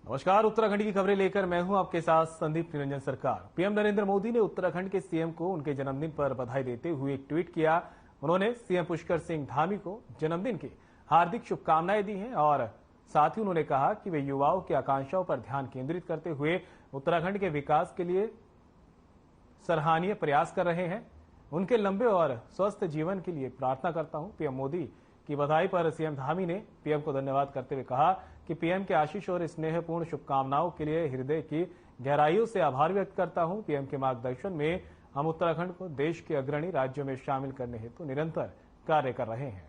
नमस्कार, उत्तराखंड की खबरें लेकर मैं हूं आपके साथ संदीप निरंजन सरकार। पीएम नरेंद्र मोदी ने उत्तराखंड के सीएम को उनके जन्मदिन पर बधाई देते हुए एक ट्वीट किया। उन्होंने सीएम पुष्कर सिंह धामी को जन्मदिन की हार्दिक शुभकामनाएं दी हैं और साथ ही उन्होंने कहा कि वे युवाओं की आकांक्षाओं पर ध्यान केंद्रित करते हुए उत्तराखंड के विकास के लिए सराहनीय प्रयास कर रहे हैं। उनके लंबे और स्वस्थ जीवन के लिए प्रार्थना करता हूं। पीएम मोदी की बधाई पर सीएम धामी ने पीएम को धन्यवाद करते हुए कहा कि पीएम के आशीष और स्नेहपूर्ण शुभकामनाओं के लिए हृदय की गहराइयों से आभार व्यक्त करता हूं। पीएम के मार्गदर्शन में हम उत्तराखंड को देश के अग्रणी राज्यों में शामिल करने हेतु निरंतर कार्य कर रहे हैं।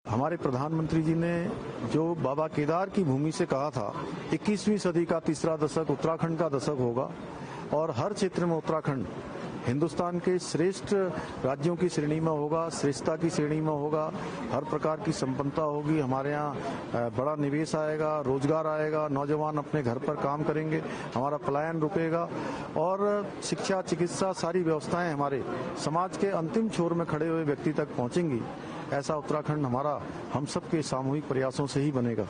हमारे प्रधानमंत्री जी ने जो बाबा केदार की भूमि से कहा था 21वीं सदी का तीसरा दशक उत्तराखंड का दशक होगा और हर क्षेत्र में उत्तराखंड हिंदुस्तान के श्रेष्ठ राज्यों की श्रेणी में होगा, श्रेष्ठता की श्रेणी में होगा। हर प्रकार की संपन्नता होगी। हमारे यहाँ बड़ा निवेश आएगा, रोजगार आएगा, नौजवान अपने घर पर काम करेंगे, हमारा पलायन रुकेगा और शिक्षा, चिकित्सा सारी व्यवस्थाएं हमारे समाज के अंतिम छोर में खड़े हुए व्यक्ति तक पहुंचेंगी। ऐसा उत्तराखंड हमारा हम सबके सामूहिक प्रयासों से ही बनेगा।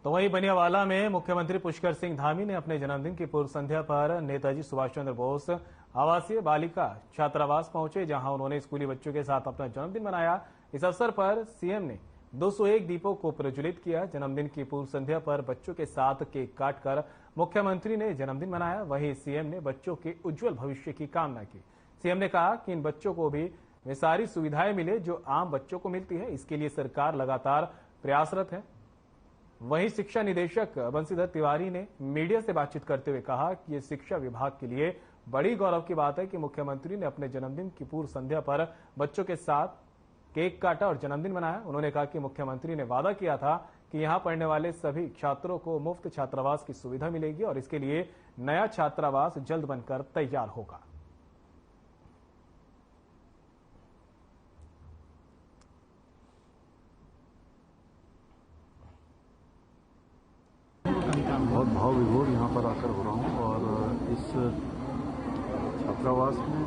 तो वहीं बनियावाला में मुख्यमंत्री पुष्कर सिंह धामी ने अपने जन्मदिन की पूर्व संध्या पर नेताजी सुभाष चंद्र बोस आवासीय बालिका छात्रावास पहुंचे, जहां उन्होंने स्कूली बच्चों के साथ अपना जन्मदिन मनाया। इस अवसर पर सीएम ने 201 दीपों को प्रज्वलित किया। जन्मदिन की पूर्व संध्या पर बच्चों के साथ केक काटकर मुख्यमंत्री ने जन्मदिन मनाया। वहीं सीएम ने बच्चों के उज्जवल भविष्य की कामना की। सीएम ने कहा कि इन बच्चों को भी वे सारी सुविधाएं मिले जो आम बच्चों को मिलती है। इसके लिए सरकार लगातार प्रयासरत है। वहीं शिक्षा निदेशक बंशीधर तिवारी ने मीडिया से बातचीत करते हुए कहा कि ये शिक्षा विभाग के लिए बड़ी गौरव की बात है कि मुख्यमंत्री ने अपने जन्मदिन की पूर्व संध्या पर बच्चों के साथ केक काटा और जन्मदिन मनाया। उन्होंने कहा कि मुख्यमंत्री ने वादा किया था कि यहां पढ़ने वाले सभी छात्रों को मुफ्त छात्रावास की सुविधा मिलेगी और इसके लिए नया छात्रावास जल्द बनकर तैयार होगा। बहुत भाव विभोर यहाँ पर आकर हो रहा हूँ और इस छात्रावास में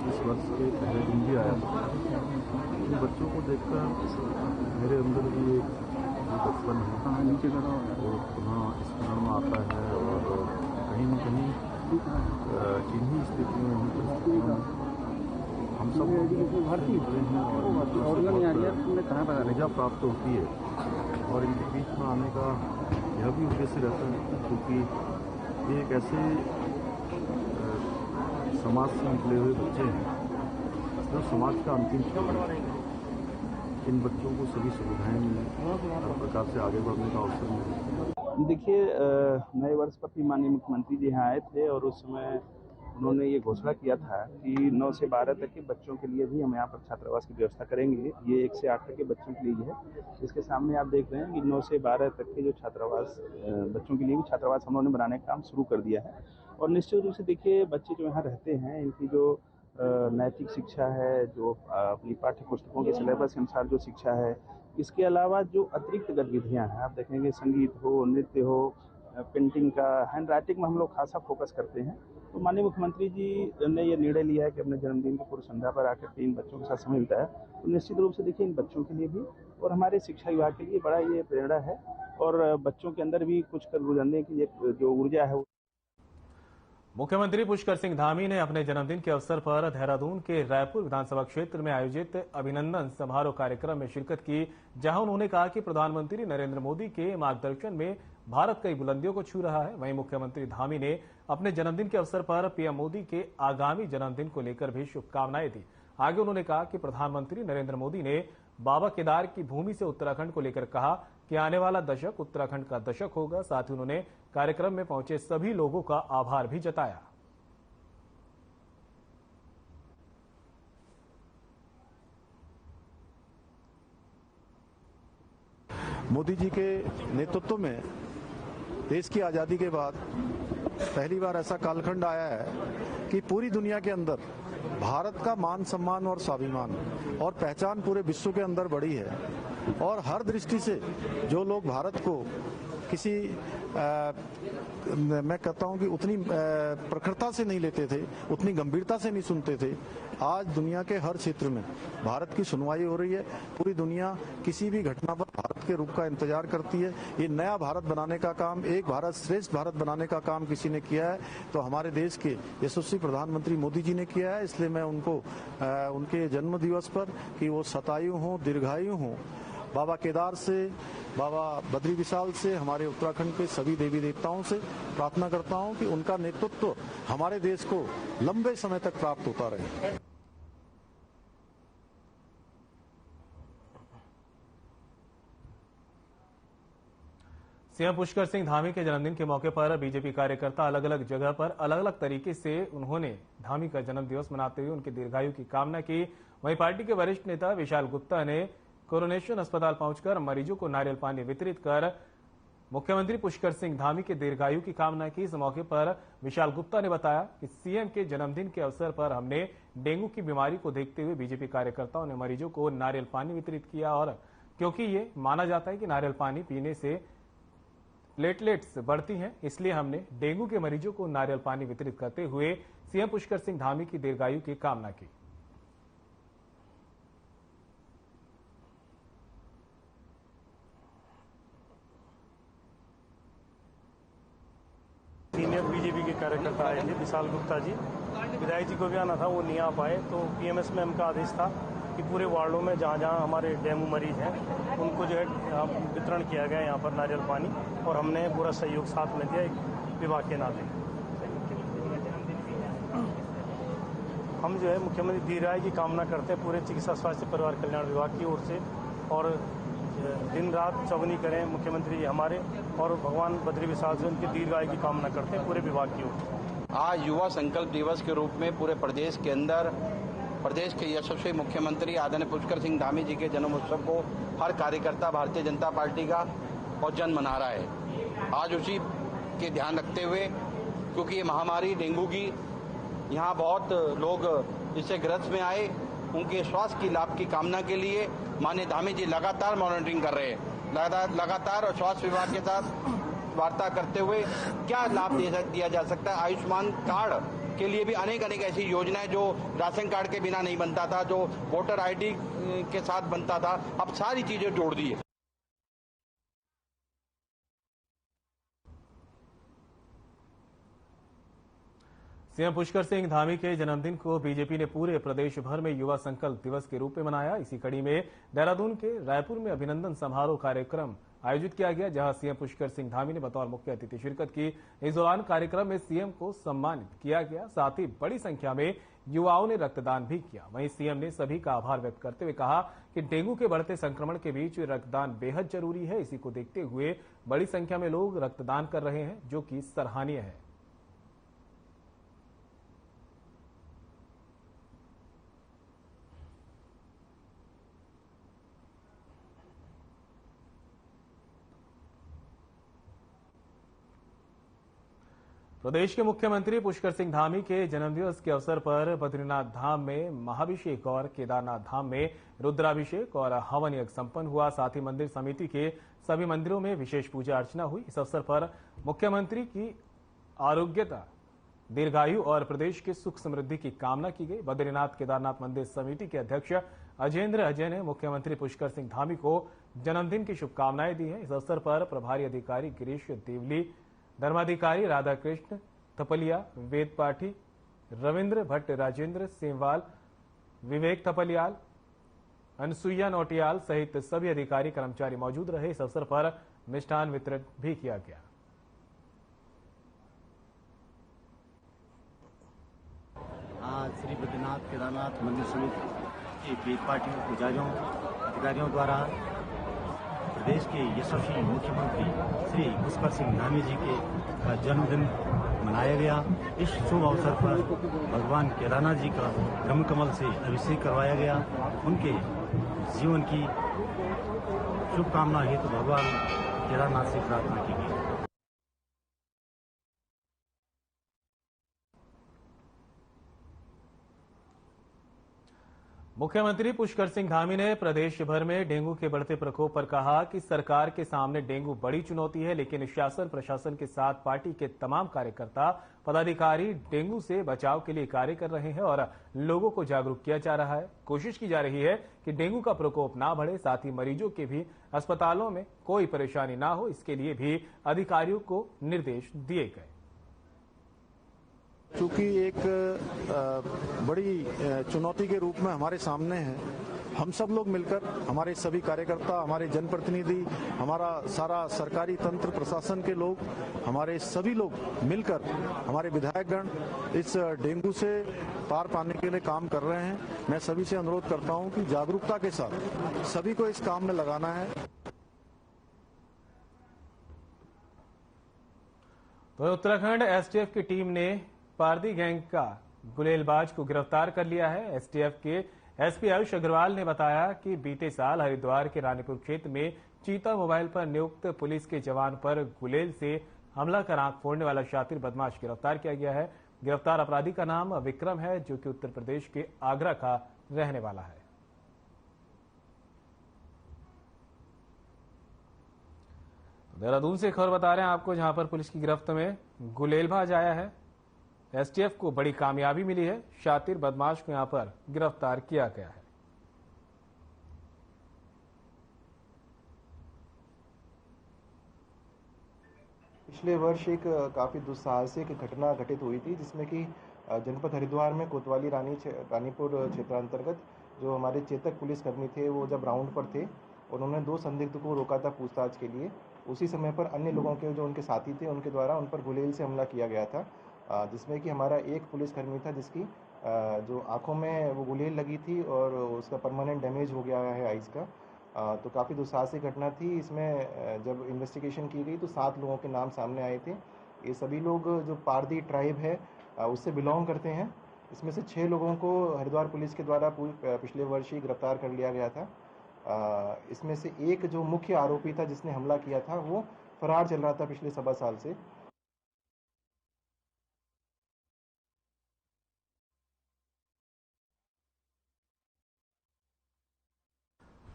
इस वर्ष के पहले दिन भी आया था। इन बच्चों को देखकर मेरे अंदर भी एक बचपन है वो पुनः स्मरण में आता है और कहीं न कहीं इन्हीं स्थितियों में हम सब भारतीय हैं और ऊर्जा प्राप्त होती है और इनके बीच में आने का यह भी उद्देश्य रहता है क्योंकि ये एक ऐसे समाज से निकले हुए बच्चे हैं जो समाज का अंतिम छोर है। इन बच्चों को सभी सुविधाएं मिलें, हर प्रकार से आगे बढ़ने का अवसर मिले। देखिए, नए वर्ष पर भी माननीय मुख्यमंत्री जी यहाँ आए थे और उस समय उन्होंने ये घोषणा किया था कि 9 से 12 तक के बच्चों के लिए भी हम यहाँ पर छात्रावास की व्यवस्था करेंगे। ये 1 से 8 तक के बच्चों के लिए है। इसके सामने आप देख रहे हैं कि 9 से 12 तक के जो छात्रावास बच्चों के लिए भी छात्रावास हम लोगों ने बनाने का काम शुरू कर दिया है। और निश्चित रूप से देखिए, बच्चे जो यहाँ रहते हैं इनकी जो नैतिक शिक्षा है, जो अपनी पाठ्य पुस्तकों के सिलेबस के अनुसार जो शिक्षा है, इसके अलावा जो अतिरिक्त गतिविधियाँ हैं, आप देखेंगे संगीत हो, नृत्य हो, पेंटिंग का, हैंड राइटिंग में हम लोग खासा फोकस करते हैं। तो माननीय मुख्यमंत्री जी ने ये निर्णय लिया है कि अपने जन्मदिन की पूर्व संध्या पर आकर के इन बच्चों के साथ समय बिताया। तो निश्चित रूप से देखिए, इन बच्चों के लिए भी और हमारे शिक्षा विभाग के लिए बड़ा ये प्रेरणा है और बच्चों के अंदर भी कुछ कर गुजरने की जो ऊर्जा है। मुख्यमंत्री पुष्कर सिंह धामी ने अपने जन्मदिन के अवसर पर देहरादून के रायपुर विधानसभा क्षेत्र में आयोजित अभिनंदन समारोह कार्यक्रम में शिरकत की, जहां उन्होंने कहा कि प्रधानमंत्री नरेंद्र मोदी के मार्गदर्शन में भारत कई बुलंदियों को छू रहा है। वहीं मुख्यमंत्री धामी ने अपने जन्मदिन के अवसर पर पीएम मोदी के आगामी जन्मदिन को लेकर भी शुभकामनाएं दी। आगे उन्होंने कहा कि प्रधानमंत्री नरेंद्र मोदी ने बाबा केदार की भूमि से उत्तराखंड को लेकर कहा कि आने वाला दशक उत्तराखंड का दशक होगा। साथ ही उन्होंने कार्यक्रम में पहुंचे सभी लोगों का आभार भी जताया। मोदी जी के नेतृत्व में देश की आजादी के बाद पहली बार ऐसा कालखंड आया है कि पूरी दुनिया के अंदर भारत का मान सम्मान और स्वाभिमान और पहचान पूरे विश्व के अंदर बढ़ी है और हर दृष्टि से जो लोग भारत को किसी मैं कहता हूं कि उतनी प्रखरता से नहीं लेते थे, उतनी गंभीरता से नहीं सुनते थे। आज दुनिया के हर क्षेत्र में भारत की सुनवाई हो रही है। पूरी दुनिया किसी भी घटना पर भारत के रुख का इंतजार करती है। ये नया भारत बनाने का काम, एक भारत श्रेष्ठ भारत बनाने का काम किसी ने किया है तो हमारे देश के यशस्वी प्रधानमंत्री मोदी जी ने किया है। इसलिए मैं उनको उनके जन्म दिवस पर कि वो शतायु हों, दीर्घायु हों, बाबा केदार से, बाबा बद्री विशाल से, हमारे उत्तराखंड के सभी देवी देवताओं से प्रार्थना करता हूं कि उनका नेतृत्व हमारे देश को लंबे समय तक प्राप्त होता रहे। सीएम पुष्कर सिंह धामी के जन्मदिन के मौके पर बीजेपी कार्यकर्ता अलग अलग जगह पर अलग अलग तरीके से उन्होंने धामी का जन्म दिवस मनाते हुए उनके दीर्घायु की कामना की। वहीं पार्टी के वरिष्ठ नेता विशाल गुप्ता ने कोरोनेशन अस्पताल पहुंचकर मरीजों को नारियल पानी वितरित कर मुख्यमंत्री पुष्कर सिंह धामी के दीर्घायु की कामना की। इस मौके पर विशाल गुप्ता ने बताया कि सीएम के जन्मदिन के अवसर पर हमने डेंगू की बीमारी को देखते हुए बीजेपी कार्यकर्ताओं ने मरीजों को नारियल पानी वितरित किया और क्योंकि ये माना जाता है कि नारियल पानी पीने से प्लेटलेट्स बढ़ती हैं, इसलिए हमने डेंगू के मरीजों को नारियल पानी वितरित करते हुए सीएम पुष्कर सिंह धामी की दीर्घायु की कामना की। सीनियर बीजेपी के कार्यकर्ता आए थे, विशाल गुप्ता जी, विधायक जी को भी आना था, वो नहीं आ पाए। तो पीएमएस में उनका आदेश था कि पूरे वार्डों में जहाँ जहाँ हमारे डेंगू मरीज हैं उनको जो है वितरण किया गया यहाँ पर नारियल पानी, और हमने पूरा सहयोग साथ में दिया एक विभाग के नाते। हम जो है मुख्यमंत्री दीर्घायु की कामना करते हैं पूरे चिकित्सा स्वास्थ्य परिवार कल्याण विभाग की ओर से, और दिन रात चौगनी करें मुख्यमंत्री जी हमारे, और भगवान बद्री विशाल से उनकी दीर्घायु की कामना करते हैं पूरे विभाग की ओर। आज युवा संकल्प दिवस के रूप में पूरे प्रदेश के अंदर प्रदेश के यशस्वी मुख्यमंत्री आदरणीय पुष्कर सिंह धामी जी के जन्मोत्सव को हर कार्यकर्ता भारतीय जनता पार्टी का और जन मना रहा है। आज उसी के ध्यान रखते हुए, क्योंकि ये महामारी डेंगू की, यहाँ बहुत लोग इससे ग्रस्त में आए, उनके स्वास्थ्य की लाभ की कामना के लिए माननीय धामी जी लगातार मॉनिटरिंग कर रहे हैं। लगातार और स्वास्थ्य विभाग के साथ वार्ता करते हुए क्या लाभ दिया जा सकता है। आयुष्मान कार्ड के लिए भी अनेक ऐसी योजनाएं जो राशन कार्ड के बिना नहीं बनता था, जो वोटर आईडी के साथ बनता था, अब सारी चीजें जोड़ दी है। सीएम पुष्कर सिंह धामी के जन्मदिन को बीजेपी ने पूरे प्रदेश भर में युवा संकल्प दिवस के रूप में मनाया। इसी कड़ी में देहरादून के रायपुर में अभिनंदन समारोह कार्यक्रम आयोजित किया गया, जहां सीएम पुष्कर सिंह धामी ने बतौर मुख्य अतिथि शिरकत की। इस दौरान कार्यक्रम में सीएम को सम्मानित किया गया, साथ ही बड़ी संख्या में युवाओं ने रक्तदान भी किया। वहीं सीएम ने सभी का आभार व्यक्त करते हुए कहा कि डेंगू के बढ़ते संक्रमण के बीच रक्तदान बेहद जरूरी है। इसी को देखते हुए बड़ी संख्या में लोग रक्तदान कर रहे हैं, जो कि सराहनीय है। प्रदेश के मुख्यमंत्री पुष्कर सिंह धामी के जन्मदिवस के अवसर पर बद्रीनाथ धाम में महाभिषेक और केदारनाथ धाम में रुद्राभिषेक और हवन यज्ञ संपन्न हुआ। साथ ही मंदिर समिति के सभी मंदिरों में विशेष पूजा अर्चना हुई। इस अवसर पर मुख्यमंत्री की आरोग्यता, दीर्घायु और प्रदेश की सुख समृद्धि की कामना की गई। बद्रीनाथ केदारनाथ मंदिर समिति के अध्यक्ष अजेंद्र अजय ने मुख्यमंत्री पुष्कर सिंह धामी को जन्मदिन की शुभकामनाएं दी हैं। इस अवसर पर प्रभारी अधिकारी गिरीश देवली, धर्माधिकारी राधाकृष्ण थपलिया, वेद पाठी, रविंद्र भट्ट, राजेंद्र सेमवाल, विवेक थपलियाल, अनसुईया नोटियाल सहित सभी अधिकारी कर्मचारी मौजूद रहे। इस अवसर पर मिष्ठान वितरण भी किया गया। आज श्री बद्रीनाथ केदारनाथ मंदिर समिति के वेद पाठियों, पुजारियों, अधिकारियों द्वारा प्रदेश के यशस्वी मुख्यमंत्री श्री पुष्कर सिंह धामी जी के जन्मदिन मनाया गया। इस शुभ अवसर पर भगवान केदारनाथ जी का ब्रह्मकमल से अभिषेक करवाया गया। उनके जीवन की शुभकामना हेतु भगवान केदारनाथ से प्रार्थना की गई। मुख्यमंत्री पुष्कर सिंह धामी ने प्रदेश भर में डेंगू के बढ़ते प्रकोप पर कहा कि सरकार के सामने डेंगू बड़ी चुनौती है, लेकिन शासन प्रशासन के साथ पार्टी के तमाम कार्यकर्ता पदाधिकारी डेंगू से बचाव के लिए कार्य कर रहे हैं और लोगों को जागरूक किया जा रहा है। कोशिश की जा रही है कि डेंगू का प्रकोप ना बढ़े, साथ ही मरीजों के भी अस्पतालों में कोई परेशानी ना हो, इसके लिए भी अधिकारियों को निर्देश दिए गए। चूंकि एक बड़ी चुनौती के रूप में हमारे सामने है, हम सब लोग मिलकर, हमारे सभी कार्यकर्ता, हमारे जनप्रतिनिधि, हमारा सारा सरकारी तंत्र, प्रशासन के लोग, हमारे सभी लोग मिलकर, हमारे विधायकगण इस डेंगू से पार पाने के लिए काम कर रहे हैं। मैं सभी से अनुरोध करता हूं कि जागरूकता के साथ सभी को इस काम में लगाना है। तो उत्तराखंड एसटीएफ की टीम ने पारदी गैंग का गुलेलबाज को गिरफ्तार कर लिया है। एसटीएफ के एसपी आयुष अग्रवाल ने बताया कि बीते साल हरिद्वार के रानीपुर क्षेत्र में चीता मोबाइल पर नियुक्त पुलिस के जवान पर गुलेल से हमला कर आंख फोड़ने वाला शातिर बदमाश गिरफ्तार किया गया है। गिरफ्तार अपराधी का नाम विक्रम है, जो कि उत्तर प्रदेश के आगरा का रहने वाला है। देहरादून से खबर बता रहे हैं आपको, जहां पर पुलिस की गिरफ्त में गुलेलबाज आया है। एसटीएफ को बड़ी कामयाबी मिली है, शातिर बदमाश को यहां पर गिरफ्तार किया गया है। पिछले वर्ष एक काफ़ी दुस्साहसिक घटना घटित हुई थी, जिसमें कि जनपद हरिद्वार में कोतवाली रानीपुर क्षेत्रांतर्गत जो हमारे चेतक पुलिसकर्मी थे, वो जब राउंड पर थे, उन्होंने 2 संदिग्ध को रोका था पूछताछ के लिए। उसी समय पर अन्य लोगों के जो उनके साथी थे, उनके द्वारा उन पर गुलेल से हमला किया गया था, जिसमें कि हमारा एक पुलिसकर्मी था जिसकी जो आंखों में वो गुलेल लगी थी और उसका परमानेंट डैमेज हो गया है आइज़ का। तो काफ़ी दुस्साहसिक घटना थी। इसमें जब इन्वेस्टिगेशन की गई तो 7 लोगों के नाम सामने आए थे। ये सभी लोग जो पारदी ट्राइब है उससे बिलोंग करते हैं। इसमें से 6 लोगों को हरिद्वार पुलिस के द्वारा पिछले वर्ष ही गिरफ्तार कर लिया गया था। इसमें से एक जो मुख्य आरोपी था जिसने हमला किया था, वो फरार चल रहा था पिछले 1.25 साल से।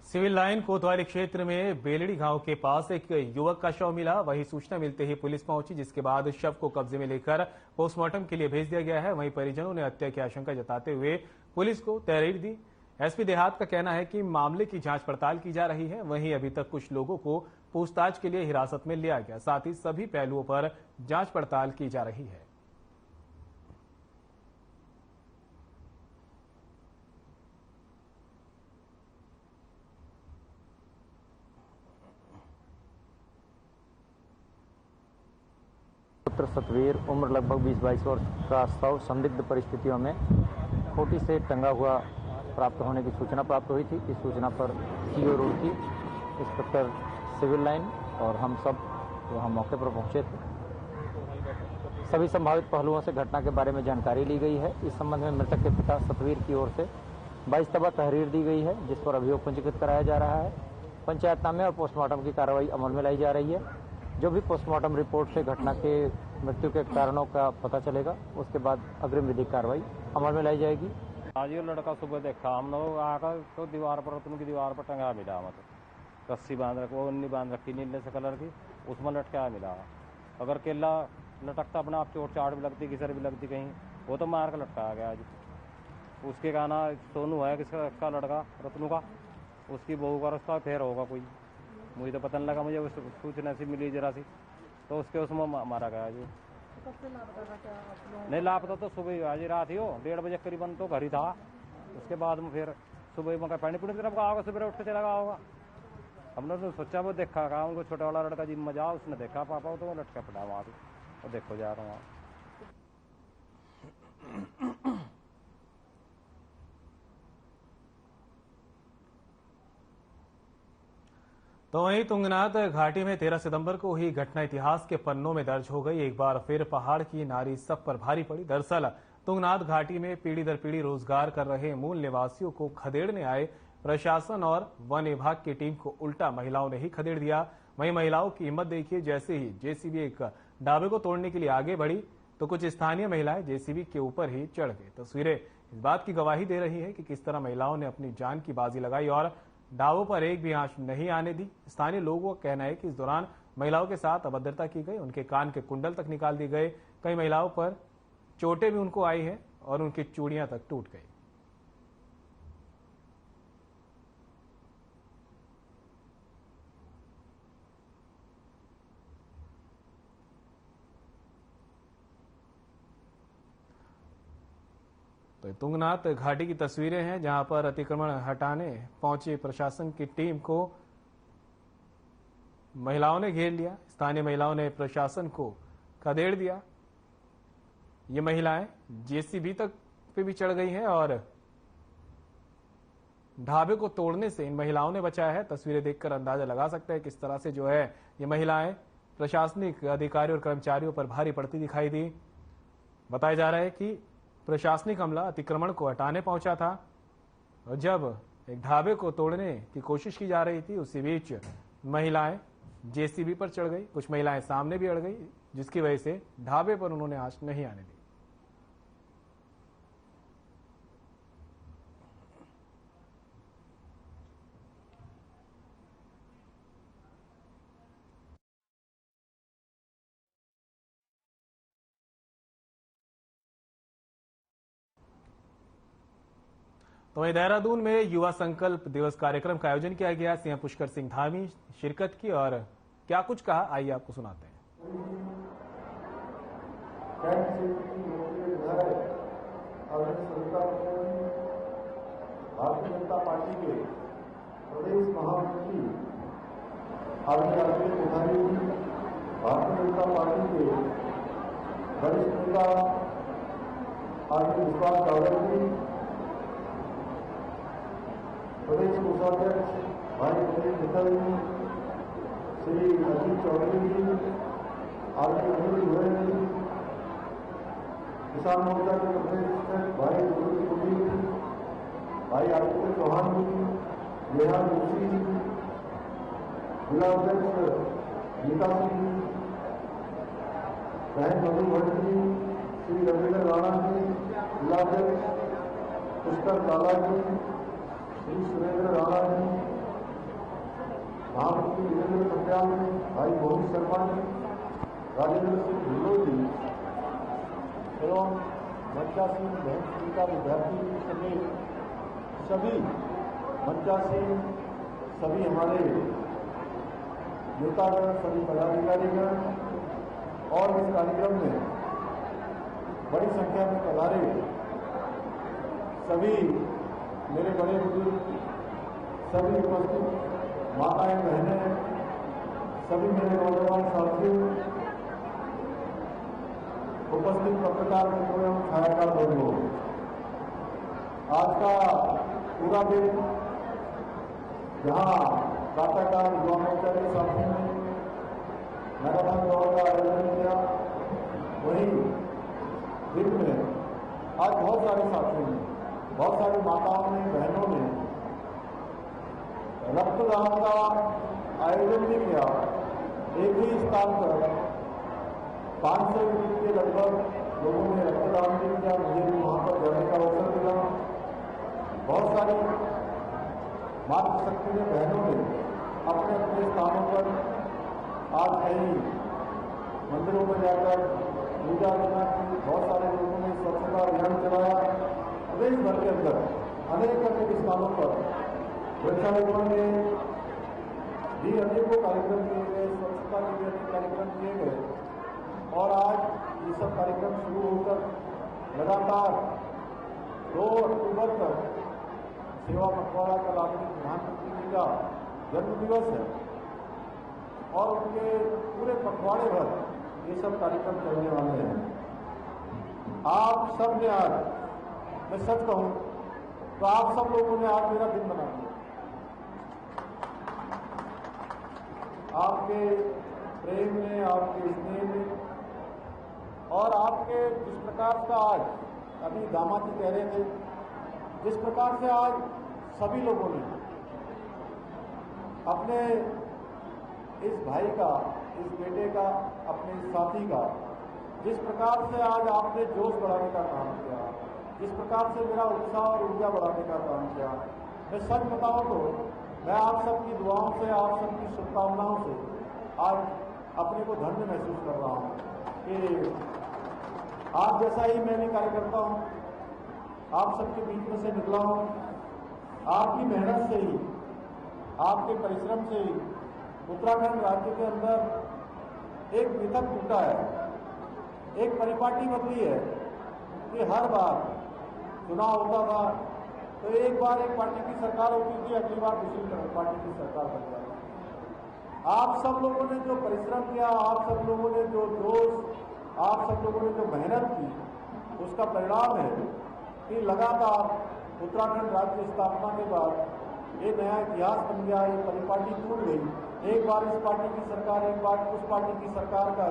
सिविल लाइन कोतवाली क्षेत्र में बेलड़ी गांव के पास एक युवक का शव मिला। वही सूचना मिलते ही पुलिस पहुंची, जिसके बाद शव को कब्जे में लेकर पोस्टमार्टम के लिए भेज दिया गया है। वहीं परिजनों ने हत्या की आशंका जताते हुए पुलिस को तहरीर दी। एसपी देहात का कहना है कि मामले की जांच पड़ताल की जा रही है। वहीं अभी तक कुछ लोगों को पूछताछ के लिए हिरासत में लिया गया, साथ ही सभी पहलुओं पर जांच पड़ताल की जा रही है। पुत्र सतवीर, उम्र लगभग 20-22 वर्ष का शव संदिग्ध परिस्थितियों में खोटी से टंगा हुआ प्राप्त होने की सूचना प्राप्त हुई थी। इस सूचना पर सीओ रोड की इंस्पेक्टर सिविल लाइन और हम सब वहां मौके पर पहुंचे थे। सभी संभावित पहलुओं से घटना के बारे में जानकारी ली गई है। इस संबंध में मृतक के पिता सतवीर की ओर से 22 तबा तहरीर दी गई है, जिस पर अभियोग पंजीकृत कराया जा रहा है। पंचायतनामे और पोस्टमार्टम की कार्रवाई अमल में लाई जा रही है। जो भी पोस्टमार्टम रिपोर्ट से घटना के मृत्यु के कारणों का पता चलेगा, उसके बाद अग्रिम विधिक कार्रवाई अमल में लाई जाएगी। आज ये लड़का सुबह देखा हम लोग आकर, तो दीवार पर, उनकी दीवार पर टंगा मिला, मतलब रस्सी बांध रखी, वो उन्नी बांध रखी नीले से कलर की, उसमें लटका मिला। अगर केला लटकता अपने आप चोट चाट भी लगती, किसर भी लगती कहीं, वो तो मार कर लटकाया गया। आज उसके गाना सोनू है किसका लड़का रत्नू का, उसकी बहू का उसका फेर होगा कोई, मुझे तो पता नहीं लगा। मुझे सूचना सी मिली जरा सी, तो उसके उसमें मारा गया जी। नहीं लापता तो सुबह आज रात ही हो 1:30 बजे करीबन तो घर ही था। उसके बाद में फिर सुबह में पानी पुणी की तरफ का होगा, सुबह उठ के चला गया होगा। हमने तो सोचा वो देखा कहा, उनको छोटा वाला लड़का जिम में जा, उसने देखा पापा तो वो लटका पड़ा वहाँ भी, और देखो जा रहा हूँ। तो वहीं तुंगनाथ घाटी में 13 सितंबर को हुई घटना इतिहास के पन्नों में दर्ज हो गई। एक बार फिर पहाड़ की नारी सब पर भारी पड़ी। दरअसल तुंगनाथ घाटी में पीढ़ी दर पीढ़ी रोजगार कर रहे मूल निवासियों को खदेड़ने आए प्रशासन और वन विभाग की टीम को उल्टा महिलाओं ने ही खदेड़ दिया। वहीं महिलाओं की हिम्मत देखिए, जैसे ही जेसीबी एक ढाबे को तोड़ने के लिए आगे बढ़ी तो कुछ स्थानीय महिलाएं जेसीबी के ऊपर ही चढ़ गई। तस्वीरें इस बात की गवाही दे रही है कि किस तरह महिलाओं ने अपनी जान की बाजी लगाई और दावों पर एक भी आंच नहीं आने दी। स्थानीय लोगों का कहना है कि इस दौरान महिलाओं के साथ अभद्रता की गई, उनके कान के कुंडल तक निकाल दिए गए, कई महिलाओं पर चोटें भी उनको आई है और उनकी चूड़ियां तक टूट गई। तो तुंगनाथ घाटी की तस्वीरें हैं जहां पर अतिक्रमण हटाने पहुंची प्रशासन की टीम को महिलाओं ने घेर लिया। स्थानीय महिलाओं ने प्रशासन को खदेड़ दिया। ये महिलाएं जेसीबी तक पे भी चढ़ गई हैं और ढाबे को तोड़ने से इन महिलाओं ने बचाया है। तस्वीरें देखकर अंदाजा लगा सकते हैं किस तरह से जो है ये महिलाएं प्रशासनिक अधिकारियों और कर्मचारियों पर भारी पड़ती दिखाई दी। बताया जा रहा है कि प्रशासनिक अमला अतिक्रमण को हटाने पहुंचा था और जब एक ढाबे को तोड़ने की कोशिश की जा रही थी उसी बीच महिलाएं जेसीबी पर चढ़ गई। कुछ महिलाएं सामने भी अड़ गई जिसकी वजह से ढाबे पर उन्होंने आंच नहीं आने दी। तो वहीं देहरादून में युवा संकल्प दिवस कार्यक्रम का आयोजन किया गया। सीएम पुष्कर सिंह धामी शिरकत की और क्या कुछ कहा, आइए आपको सुनाते हैं। भारतीय जनता पार्टी के प्रदेश महामंत्री आदरणीय अखिलेश प्रधान जी, भारतीय जनता पार्टी के वरिष्ठ नेता आदरणीय विश्वास सागर जी, प्रदेश कोषाध्यक्ष भाई प्रदीप मित्तल जी, श्री अजीत चौधरी जी, आदरणीय अनिल गोयल जी, किसान मोर्चा के प्रदेश भाई गुरु जी, भाई आदित्य चौहान जी, नेहा जोशी जी, जिला अध्यक्ष नीता सिंह जी, बहन मधु भट्ट जी, श्री रविंद्र राणा जी, जिला अध्यक्ष पुष्कर काला जी, श्री सुरेंद्र राणा जी, महामंत्री वीरेंद्र सत्याल जी, भाई मोहित शर्मा जी, राजेंद्र सिंह ढिल्लो जी एवं मंचासीन बहन सुनीता विद्यार्थी समेत सभी मंचासीन, सभी हमारे नेतागण, सभी पदाधिकारीगण और इस कार्यक्रम में बड़ी संख्या में पधारे सभी मेरे बड़े बुजुर्ग, सभी उपस्थित माताएं बहनें, सभी मेरे नौजवान साथियों, उपस्थित पत्रकार मित्रों एवं छायाकार बंधुओं, आज का पूरा दिन जहां कांटाकार युवा मोर्चा के साथियों ने मैराथन दौड़ का आयोजन किया, वहीं दिन में आज बहुत सारे साथियों ने, बहुत सारी माताओं ने, बहनों ने रक्तदान का आयोजन भी किया। एक ही स्थान पर 500 यूनिट के लगभग लोगों ने रक्तदान भी किया। मुझे भी वहाँ पर जाने का अवसर मिला। बहुत सारी मातृशक्ति ने, बहनों ने अपने अपने स्थानों पर आज कहीं मंदिरों में जाकर पूजा अर्चना की। बहुत सारे लोगों ने स्वच्छता अभियान चलाया। प्रदेश भर के अंदर अनेक स्थानों पर वृक्षारोपण के भी अनेकों कार्यक्रम किए गए, स्वच्छता के भी अनेक कार्यक्रम किए गए और आज ये सब कार्यक्रम शुरू होकर लगातार 2 अक्टूबर तक सेवा पखवाड़ा का आदरणीय प्रधानमंत्री जी का जन्मदिवस है और उनके पूरे पखवाड़े भर ये सब कार्यक्रम चलने वाले हैं। आप सब ने आज, मैं सच कहूं तो आप सब लोगों ने आज मेरा दिन बना दिया। आपके प्रेम में, आपके स्नेह में और आपके जिस प्रकार का आज अभी दामाद जी कह रहे थे, जिस प्रकार से आज सभी लोगों ने अपने इस भाई का, इस बेटे का, अपने इस साथी का जिस प्रकार से आज आपने जोश बढ़ाने का काम किया, इस प्रकार से मेरा उत्साह और ऊर्जा बढ़ाने का काम किया। मैं सच बताऊं तो मैं आप सबकी दुआओं से, आप सबकी शुभकामनाओं से आज अपने को धन्य महसूस कर रहा हूं कि आप जैसा ही मैं भी कार्यकर्ता हूं, आप सबके बीच में से निकला हूं। आपकी मेहनत से ही, आपके परिश्रम से ही उत्तराखंड राज्य के अंदर एक मिथक टूटा है, एक परिपाटी बदली है कि हर बार चुनाव होता था तो एक बार एक पार्टी की सरकार होती थी, अगली बार दूसरी पार्टी की सरकार बन जाती। आप सब लोगों ने जो परिश्रम किया, आप सब लोगों ने जो जोश, आप सब लोगों ने जो मेहनत की, उसका परिणाम है कि लगातार उत्तराखंड राज्य स्थापना के बाद ये नया इतिहास बन गया, ये परिपाटी टूट गई। एक बार इस पार्टी की सरकार, एक बार उस पार्टी की सरकार का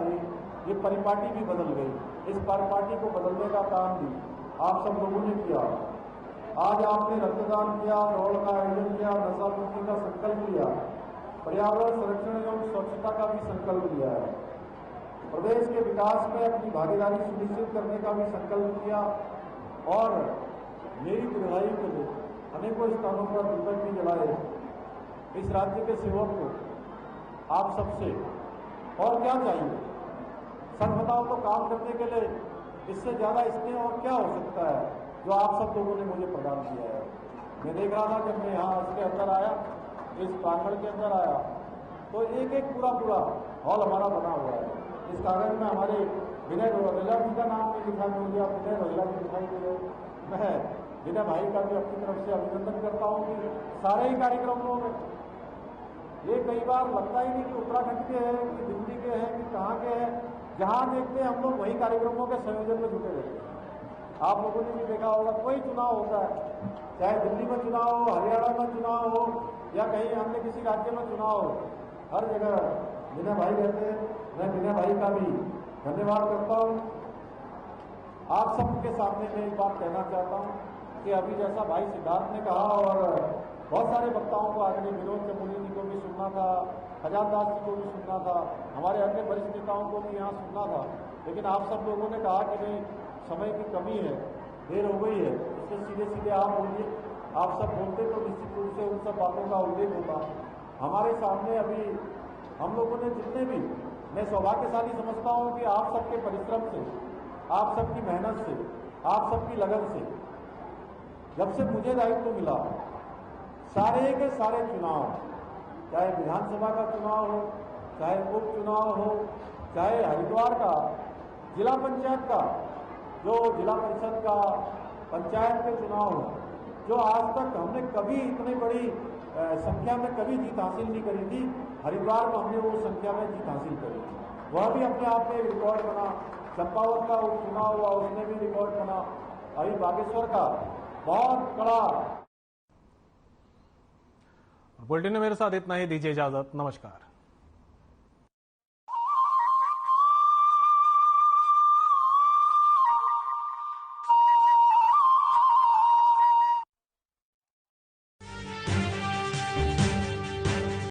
ये परिपाटी भी बदल गई। इस परिपाटी को बदलने का काम भी आप सब लोगों ने किया। आज आपने रक्तदान किया, दौड़ का आयोजन किया, नशा मुक्ति का संकल्प लिया, पर्यावरण संरक्षण एवं स्वच्छता का भी संकल्प लिया है, प्रदेश के विकास में अपनी भागीदारी सुनिश्चित करने का भी संकल्प किया और मेरी दीर्घायु के लिए अनेकों स्थानों पर दीपक भी जलाए। इस राज्य के सेवक को आप सबसे और क्या चाहिए? सच बताओ तो काम करने के लिए इससे ज्यादा स्नेह और क्या हो सकता है जो आप सब लोगों ने मुझे प्रदान किया है। मैं देख रहा था जब मैं यहाँ इसके अंदर आया, इस प्रांगण के अंदर आया, तो एक एक पूरा हॉल हमारा बना हुआ है। इस कागज में हमारे विनय रोहिला जी का नाम भी लिखा है, आप विनय रोहिला जी दिखाई दे रहे। मैं विनय भाई का भी अपनी तरफ से अभिनंदन करता हूँ कि सारे ही कार्यक्रमों में ये कई बार लगता ही नहीं कि उत्तराखंड के हैं कि दिल्ली के हैं कि कहाँ के हैं, जहाँ देखते हैं हम लोग वही कार्यक्रमों के संयोजन में जुटे रहते हैं। आप लोगों ने भी देखा होगा, कोई चुनाव होता है, चाहे दिल्ली में चुनाव हो, हरियाणा में चुनाव हो या कहीं अन्य किसी राज्य में चुनाव हो, हर जगह विनय भाई रहते हैं। मैं विनय भाई का भी धन्यवाद करता हूँ। आप सबके सामने मैं एक बात कहना चाहता हूँ कि अभी जैसा भाई सिद्धार्थ ने कहा और बहुत सारे वक्ताओं को आदरणीय विनोद चमोली जी को भी सुनना था, खजानदास जी को भी सुनना था, हमारे अन्य वरिष्ठ नेताओं को भी यहाँ सुनना था, लेकिन आप सब लोगों ने कहा कि नहीं, समय की कमी है, देर हो गई है, इससे सीधे सीधे आप बोलिए। आप सब बोलते तो निश्चित रूप से उन सब बातों का उल्लेख होता। हमारे सामने अभी हम लोगों ने जितने भी, मैं सौभाग्यशाली समझता हूँ कि आप सबके परिश्रम से, आप सबकी मेहनत से, आप सबकी लगन से जब से मुझे दायित्व मिला, सारे के सारे चुनाव, चाहे विधानसभा का चुनाव हो, चाहे उपचुनाव हो, चाहे हरिद्वार का जिला पंचायत का, जो जिला परिषद का, पंचायत के चुनाव हो, जो आज तक हमने कभी इतनी बड़ी संख्या में कभी जीत हासिल नहीं करी थी, हरिद्वार में हमने वो संख्या में जीत हासिल करी थी। वह भी अपने आप में एक रिकॉर्ड बना। चंपावत का उपचुनाव हुआ, उसमें भी रिकॉर्ड बना। अभी बागेश्वर का बहुत बड़ा। बुलेटिन में मेरे साथ इतना ही, दीजिए इजाजत, नमस्कार।